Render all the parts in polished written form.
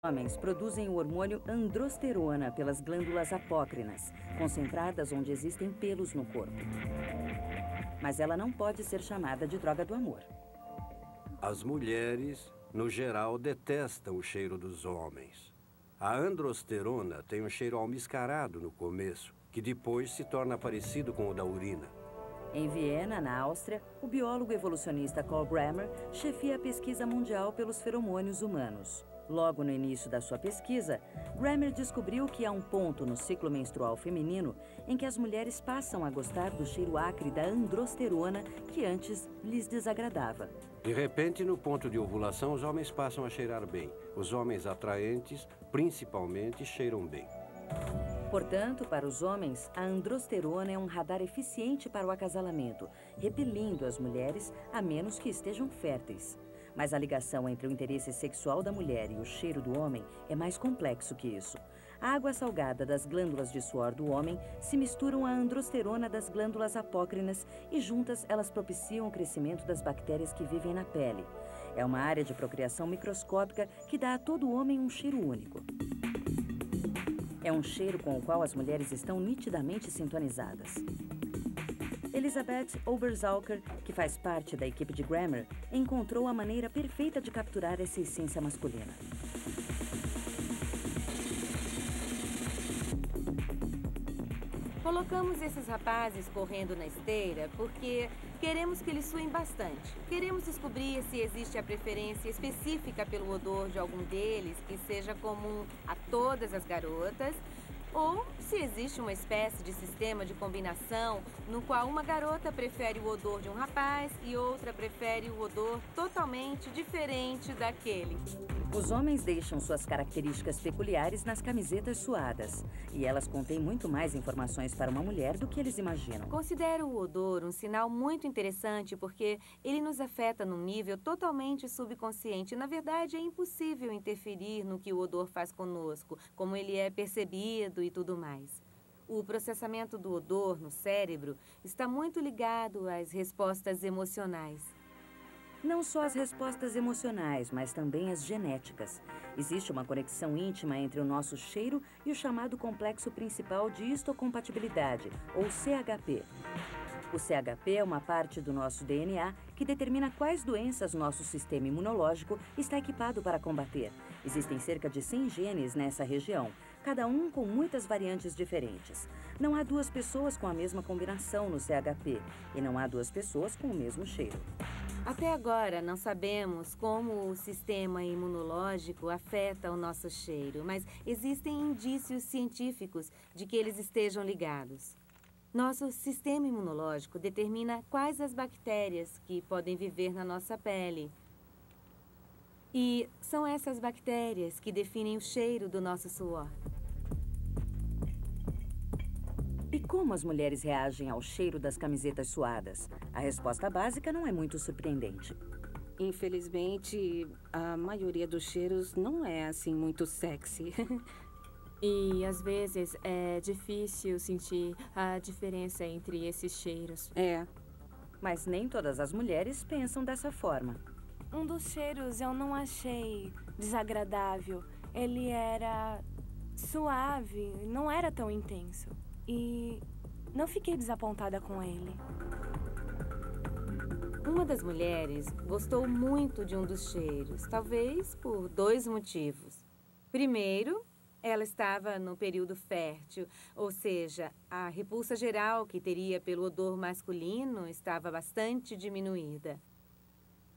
Homens produzem o hormônio androsterona pelas glândulas apócrinas, concentradas onde existem pelos no corpo. Mas ela não pode ser chamada de droga do amor. As mulheres, no geral, detestam o cheiro dos homens. A androsterona tem um cheiro almiscarado no começo, que depois se torna parecido com o da urina. Em Viena, na Áustria, o biólogo evolucionista Carl Grammer chefia a pesquisa mundial pelos feromônios humanos. Logo no início da sua pesquisa, Grammer descobriu que há um ponto no ciclo menstrual feminino em que as mulheres passam a gostar do cheiro acre da androsterona que antes lhes desagradava. De repente, no ponto de ovulação, os homens passam a cheirar bem. Os homens atraentes, principalmente, cheiram bem. Portanto, para os homens, a androsterona é um radar eficiente para o acasalamento, repelindo as mulheres a menos que estejam férteis. Mas a ligação entre o interesse sexual da mulher e o cheiro do homem é mais complexo que isso. A água salgada das glândulas de suor do homem se misturam à androsterona das glândulas apócrinas e juntas elas propiciam o crescimento das bactérias que vivem na pele. É uma área de procriação microscópica que dá a todo homem um cheiro único. É um cheiro com o qual as mulheres estão nitidamente sintonizadas. Elizabeth Oberzalker, que faz parte da equipe de Grammer, encontrou a maneira perfeita de capturar essa essência masculina. Colocamos esses rapazes correndo na esteira porque queremos que eles suem bastante. Queremos descobrir se existe a preferência específica pelo odor de algum deles que seja comum a todas as garotas, ou se existe uma espécie de sistema de combinação no qual uma garota prefere o odor de um rapaz e outra prefere o odor totalmente diferente daquele. Os homens deixam suas características peculiares nas camisetas suadas. E elas contêm muito mais informações para uma mulher do que eles imaginam. Considero o odor um sinal muito interessante porque ele nos afeta num nível totalmente subconsciente. Na verdade, é impossível interferir no que o odor faz conosco, como ele é percebido e tudo mais. O processamento do odor no cérebro está muito ligado às respostas emocionais. Não só as respostas emocionais, mas também as genéticas. Existe uma conexão íntima entre o nosso cheiro e o chamado complexo principal de histocompatibilidade, ou CHP. O CHP é uma parte do nosso DNA que determina quais doenças nosso sistema imunológico está equipado para combater. Existem cerca de 100 genes nessa região, cada um com muitas variantes diferentes. Não há duas pessoas com a mesma combinação no CHP e não há duas pessoas com o mesmo cheiro. Até agora, não sabemos como o sistema imunológico afeta o nosso cheiro, mas existem indícios científicos de que eles estejam ligados. Nosso sistema imunológico determina quais as bactérias que podem viver na nossa pele. E são essas bactérias que definem o cheiro do nosso suor. E como as mulheres reagem ao cheiro das camisetas suadas? A resposta básica não é muito surpreendente. Infelizmente, a maioria dos cheiros não é assim muito sexy. E às vezes é difícil sentir a diferença entre esses cheiros. É. Mas nem todas as mulheres pensam dessa forma. Um dos cheiros eu não achei desagradável. Ele era suave, não era tão intenso. E não fiquei desapontada com ele. Uma das mulheres gostou muito de um dos cheiros, talvez por 2 motivos. Primeiro, ela estava no período fértil, ou seja, a repulsa geral que teria pelo odor masculino estava bastante diminuída.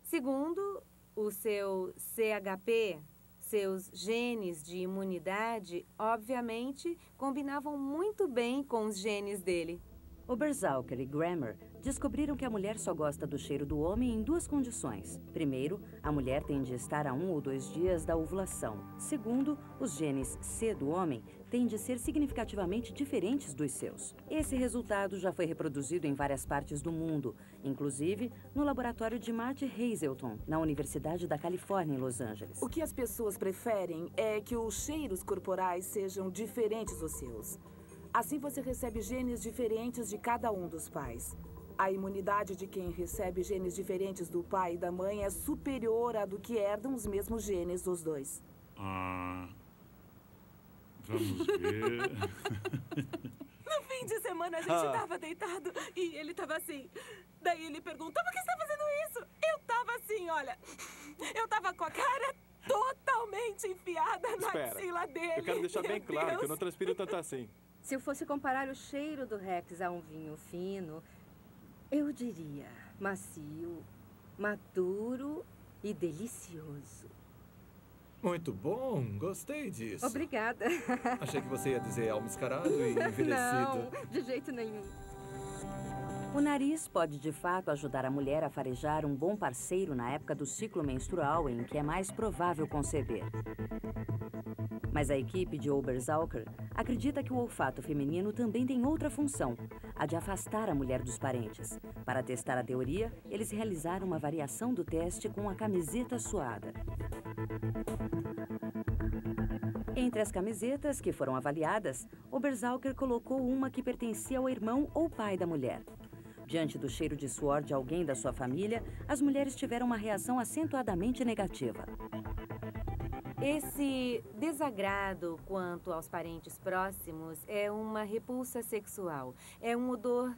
Segundo, o seu CHP, seus genes de imunidade, obviamente, combinavam muito bem com os genes dele. Oberzalker e Grammer descobriram que a mulher só gosta do cheiro do homem em 2 condições. Primeiro, a mulher tem de estar a 1 ou 2 dias da ovulação. Segundo, os genes C do homem têm de ser significativamente diferentes dos seus. Esse resultado já foi reproduzido em várias partes do mundo, inclusive no laboratório de Marty Hazelton, na Universidade da Califórnia, em Los Angeles. O que as pessoas preferem é que os cheiros corporais sejam diferentes dos seus. Assim você recebe genes diferentes de cada um dos pais. A imunidade de quem recebe genes diferentes do pai e da mãe é superior à do que herdam os mesmos genes dos dois. Vamos ver. No fim de semana a gente tava deitado e ele tava assim. Daí ele perguntou, por que você tá fazendo isso? Eu tava assim, olha. Eu tava com a cara totalmente enfiada na axila dele. Eu quero deixar Meu bem claro Deus. que eu não transpiro tanto assim. Se eu fosse comparar o cheiro do Rex a um vinho fino, eu diria macio, maduro e delicioso. Muito bom, gostei disso. Obrigada. Achei que você ia dizer almiscarado e envelhecido. Não, de jeito nenhum. O nariz pode, de fato, ajudar a mulher a farejar um bom parceiro na época do ciclo menstrual, em que é mais provável conceber. Mas a equipe de Oberzalker acredita que o olfato feminino também tem outra função, a de afastar a mulher dos parentes. Para testar a teoria, eles realizaram uma variação do teste com a camiseta suada. Entre as camisetas que foram avaliadas, Oberzalker colocou uma que pertencia ao irmão ou pai da mulher. Diante do cheiro de suor de alguém da sua família, as mulheres tiveram uma reação acentuadamente negativa. Esse desagrado quanto aos parentes próximos é uma repulsa sexual. É um odor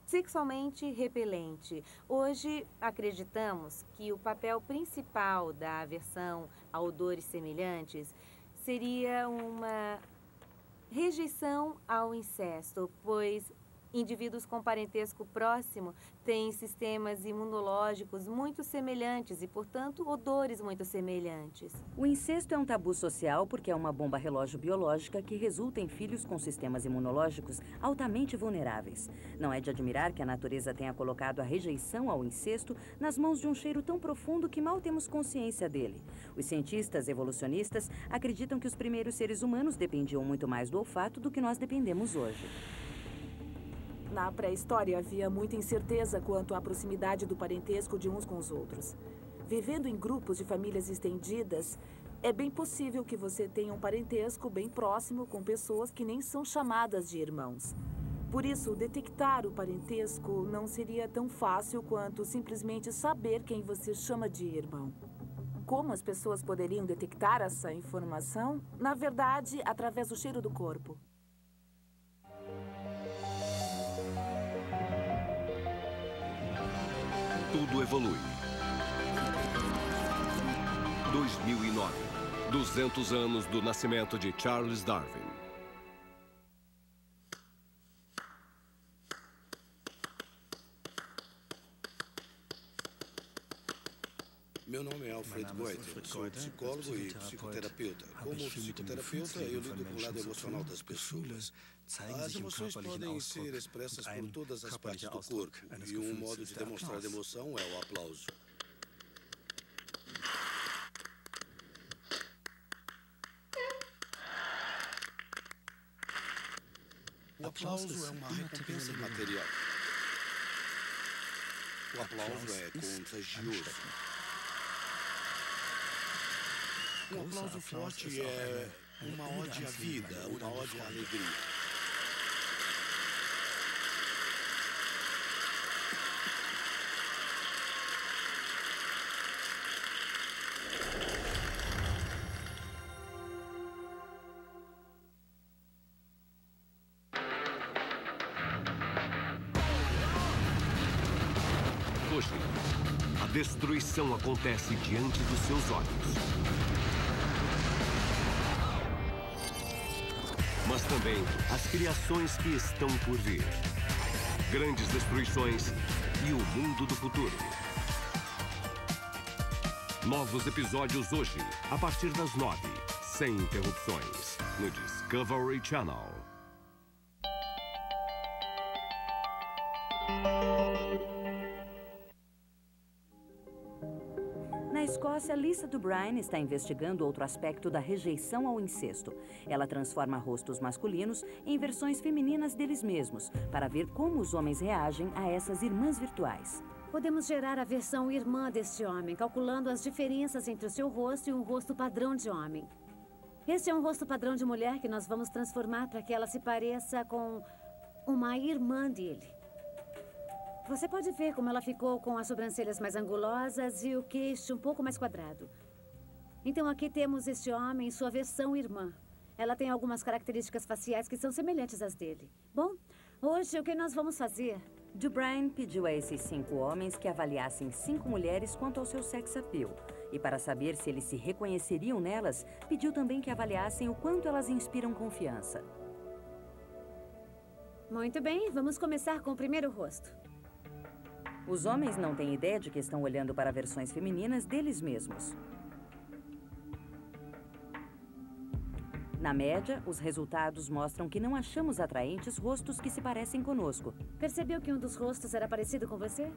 sexualmente repelente. Hoje, acreditamos que o papel principal da aversão a odores semelhantes seria uma rejeição ao incesto, pois indivíduos com parentesco próximo têm sistemas imunológicos muito semelhantes e, portanto, odores muito semelhantes. O incesto é um tabu social porque é uma bomba relógio biológica que resulta em filhos com sistemas imunológicos altamente vulneráveis. Não é de admirar que a natureza tenha colocado a rejeição ao incesto nas mãos de um cheiro tão profundo que mal temos consciência dele. Os cientistas evolucionistas acreditam que os primeiros seres humanos dependiam muito mais do olfato do que nós dependemos hoje. Na pré-história, havia muita incerteza quanto à proximidade do parentesco de uns com os outros. Vivendo em grupos de famílias estendidas, é bem possível que você tenha um parentesco bem próximo com pessoas que nem são chamadas de irmãos. Por isso, detectar o parentesco não seria tão fácil quanto simplesmente saber quem você chama de irmão. Como as pessoas poderiam detectar essa informação? Na verdade, através do cheiro do corpo. Tudo evolui. 2009. 200 anos do nascimento de Charles Darwin. Meu nome é Alfred Goethe, sou psicólogo e psicoterapeuta. Como psicoterapeuta, eu lido com o lado emocional das pessoas. As emoções podem ser expressas por todas as partes do corpo, e um modo de demonstrar emoção é o aplauso. O aplauso é uma recompensa material. O aplauso é contagioso. Um aplauso forte é uma ode à vida, uma ode à alegria. Hoje, a destruição acontece diante dos seus olhos. Mas também as criações que estão por vir. Grandes destruições e o mundo do futuro. Novos episódios hoje, a partir das 9, sem interrupções, no Discovery Channel. Na Escócia, Lisa Dubrine está investigando outro aspecto da rejeição ao incesto. Ela transforma rostos masculinos em versões femininas deles mesmos, para ver como os homens reagem a essas irmãs virtuais. Podemos gerar a versão irmã deste homem, calculando as diferenças entre o seu rosto e um rosto padrão de homem. Este é um rosto padrão de mulher que nós vamos transformar para que ela se pareça com uma irmã dele. Você pode ver como ela ficou com as sobrancelhas mais angulosas e o queixo um pouco mais quadrado. Então aqui temos este homem e sua versão irmã. Ela tem algumas características faciais que são semelhantes às dele. Bom, hoje o que nós vamos fazer? Dubrine pediu a esses 5 homens que avaliassem 5 mulheres quanto ao seu sex appeal. E para saber se eles se reconheceriam nelas, pediu também que avaliassem o quanto elas inspiram confiança. Muito bem, vamos começar com o primeiro rosto. Os homens não têm ideia de que estão olhando para versões femininas deles mesmos. Na média, os resultados mostram que não achamos atraentes rostos que se parecem conosco. Percebeu que um dos rostos era parecido com você?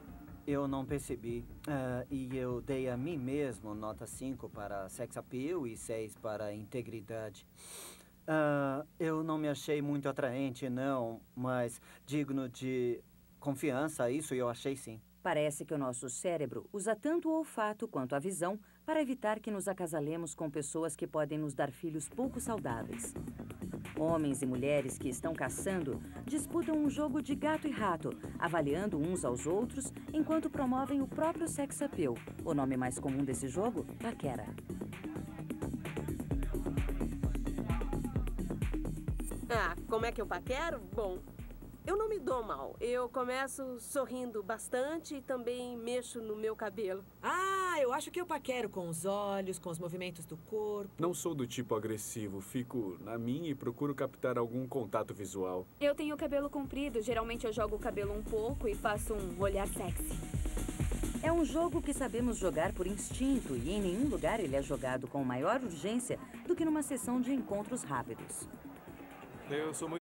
Eu não percebi. E eu dei a mim mesmo nota 5 para sex appeal e 6 para integridade. Eu não me achei muito atraente, não, mas digno de confiança, isso eu achei sim. Parece que o nosso cérebro usa tanto o olfato quanto a visão para evitar que nos acasalemos com pessoas que podem nos dar filhos pouco saudáveis. Homens e mulheres que estão caçando disputam um jogo de gato e rato, avaliando uns aos outros enquanto promovem o próprio sex appeal. O nome mais comum desse jogo? Paquera. Como é que eu paquero? Bom, eu não me dou mal. Eu começo sorrindo bastante e também mexo no meu cabelo. Eu acho que eu paquero com os olhos, com os movimentos do corpo. Não sou do tipo agressivo. Fico na minha e procuro captar algum contato visual. Eu tenho cabelo comprido. Geralmente eu jogo o cabelo um pouco e faço um olhar sexy. É um jogo que sabemos jogar por instinto e em nenhum lugar ele é jogado com maior urgência do que numa sessão de encontros rápidos. Eu sou muito